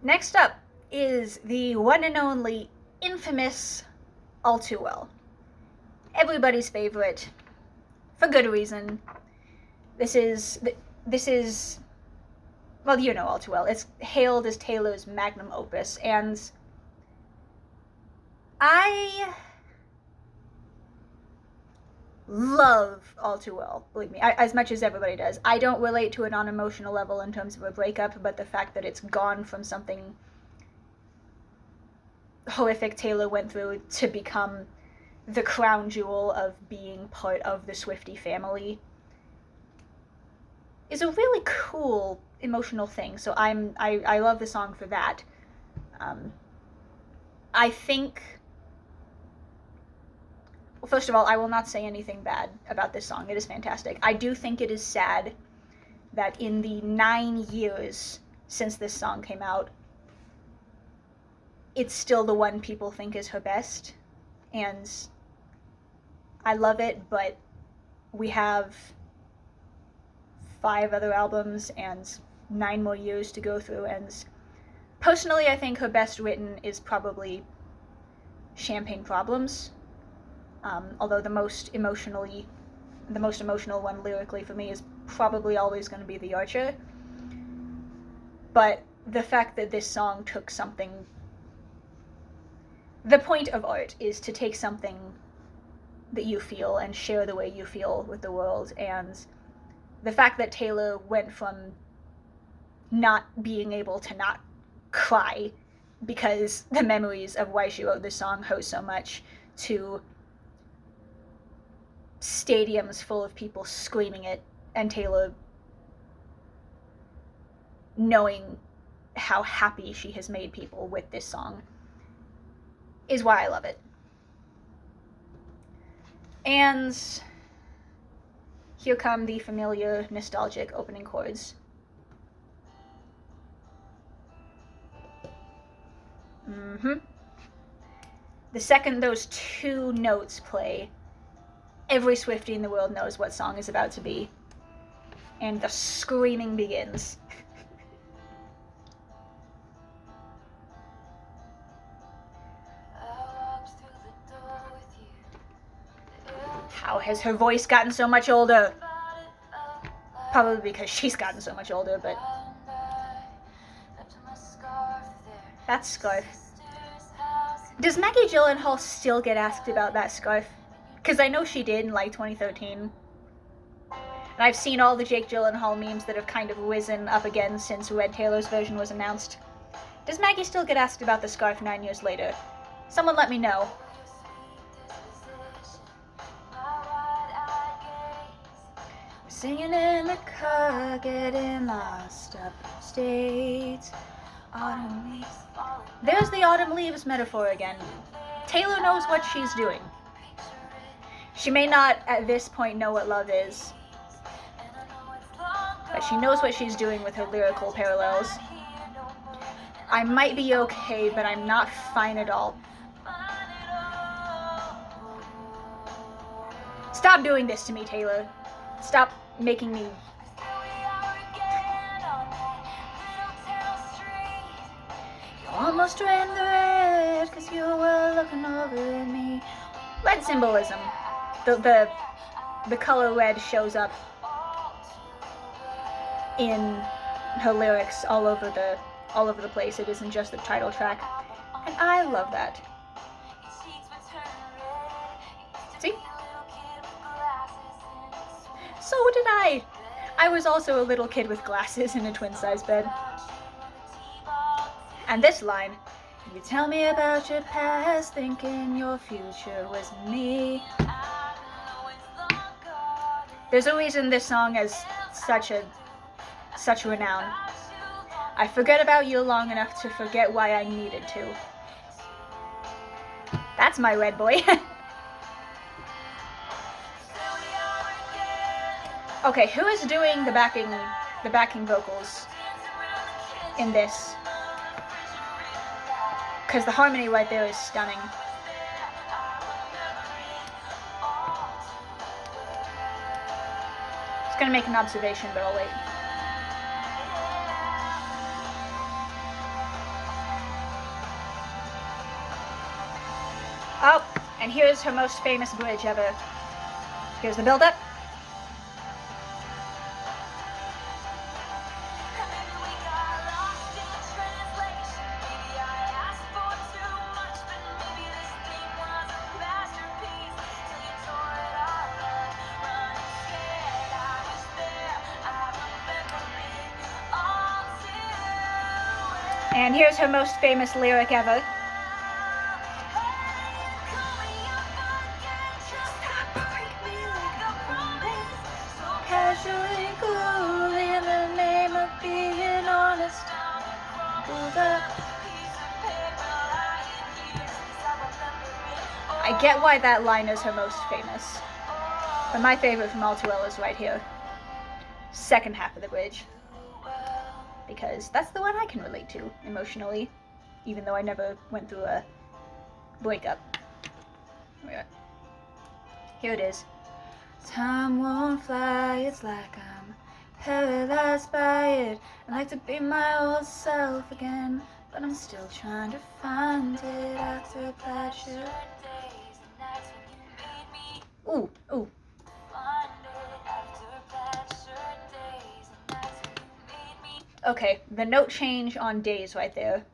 Next up is the one and only infamous All Too Well. Everybody's favorite, for good reason. This is, well, you know All Too Well. It's hailed as Taylor's magnum opus, and I love All Too Well, believe me, as much as everybody does. I don't relate to it on an emotional level in terms of a breakup, but the fact that it's gone from something horrific Taylor went through to become the crown jewel of being part of the Swiftie family is a really cool emotional thing. So I love the song for that. I think, well, first of all, I will not say anything bad about this song. It is fantastic. I do think it is sad that in the 9 years since this song came out, it's still the one people think is her best. And I love it, but we have 5 other albums and 9 more years to go through. And personally, I think her best written is probably Champagne Problems. Although the most emotional one lyrically for me is probably always going to be The Archer. But the fact that this song took something... The point of art is to take something that you feel and share the way you feel with the world, and the fact that Taylor went from not being able to not cry because the memories of why she wrote this song hurt so much, to stadiums full of people screaming it, and Taylor knowing how happy she has made people with this song, is why I love it. And here come the familiar, nostalgic opening chords. The second those 2 notes play, every Swiftie in the world knows what song is about to be. And the screaming begins. How has her voice gotten so much older? Probably because she's gotten so much older, but... That scarf. Does Maggie Gyllenhaal still get asked about that scarf? Because I know she did in, like, 2013. And I've seen all the Jake Gyllenhaal memes that have kind of risen up again since Red Taylor's version was announced. Does Maggie still get asked about the scarf 9 years later? Someone let me know. Singing in the car, getting lost upstate. Autumn leaves. There's the autumn leaves metaphor again. Taylor knows what she's doing. She may not, at this point, know what love is, but she knows what she's doing with her lyrical parallels. I might be okay, but I'm not fine at all. Stop doing this to me, Taylor. Stop making me... You almost ran the red, cause you were looking over at me. Red symbolism. The color red shows up in her lyrics all over the place. It isn't just the title track. And I love that. See? So did I. I was also a little kid with glasses in a twin-size bed. And this line, you tell me about your past, thinking your future was me. There's a reason this song has such renown. I forget about you long enough to forget why I needed to. That's my red boy. Okay, who is doing the backing vocals in this? Because the harmony right there is stunning. I was gonna make an observation, but I'll wait. Oh, and here's her most famous bridge ever. Here's the build-up. And here's her most famous lyric ever. Casually cool in the name of being honest. I get why that line is her most famous. But my favorite from All Too Well is right here. Second half of the bridge. Because that's the one I can relate to emotionally, even though I never went through a breakup. Here it is. Time won't fly, it's like I'm paralyzed by it. I'd like to be my old self again, but I'm still trying to find it after a pleasure. Ooh, ooh. Okay, the note change on days right there.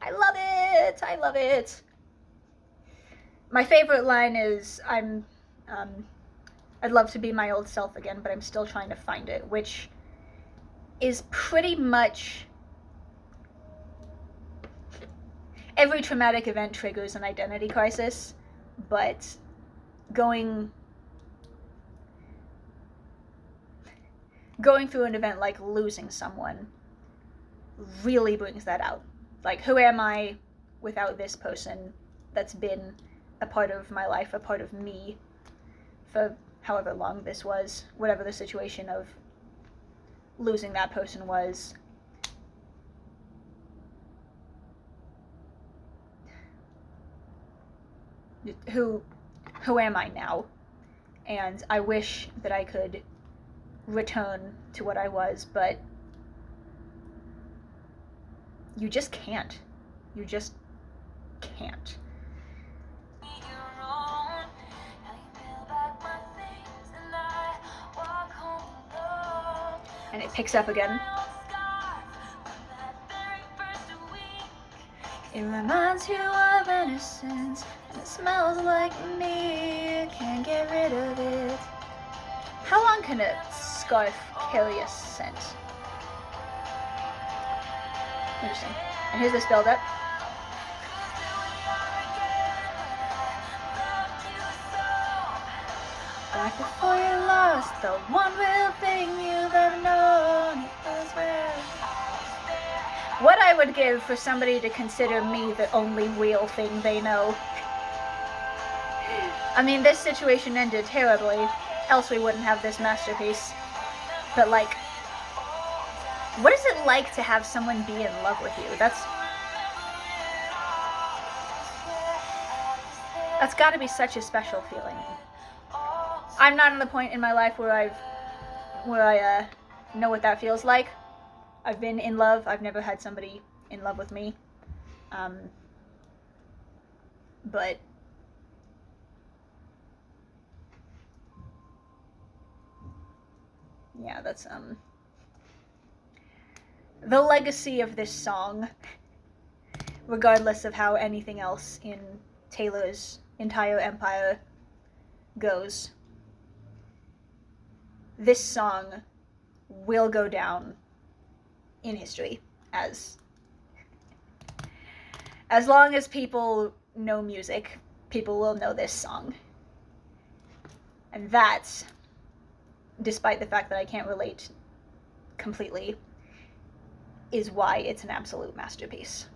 I love it! I love it! My favorite line is, I'd love to be my old self again, but I'm still trying to find it, which is pretty much every traumatic event triggers an identity crisis, but going through an event like losing someone really brings that out. Like, who am I without this person that's been a part of my life, a part of me for however long this was, whatever the situation of losing that person was. Who am I now? And I wish that I could return to what I was, but you just can't. You just can't. And it picks up again. It reminds you of innocence, and it smells like me. You can't get rid of it. How long can a scarf carry a scent? Interesting. And here's this build-up. Back before you lost the one real thing you've ever known. What I would give for somebody to consider me the only real thing they know. I mean, this situation ended terribly, else we wouldn't have this masterpiece. But, like, what is it like to have someone be in love with you? That's gotta be such a special feeling. I'm not in the point in my life where I know what that feels like. I've been in love. I've never had somebody in love with me. But yeah, that's the legacy of this song, regardless of how anything else in Taylor's entire empire goes. This song will go down in history as long as people know music, people will know this song. And that, despite the fact that I can't relate completely, is why it's an absolute masterpiece.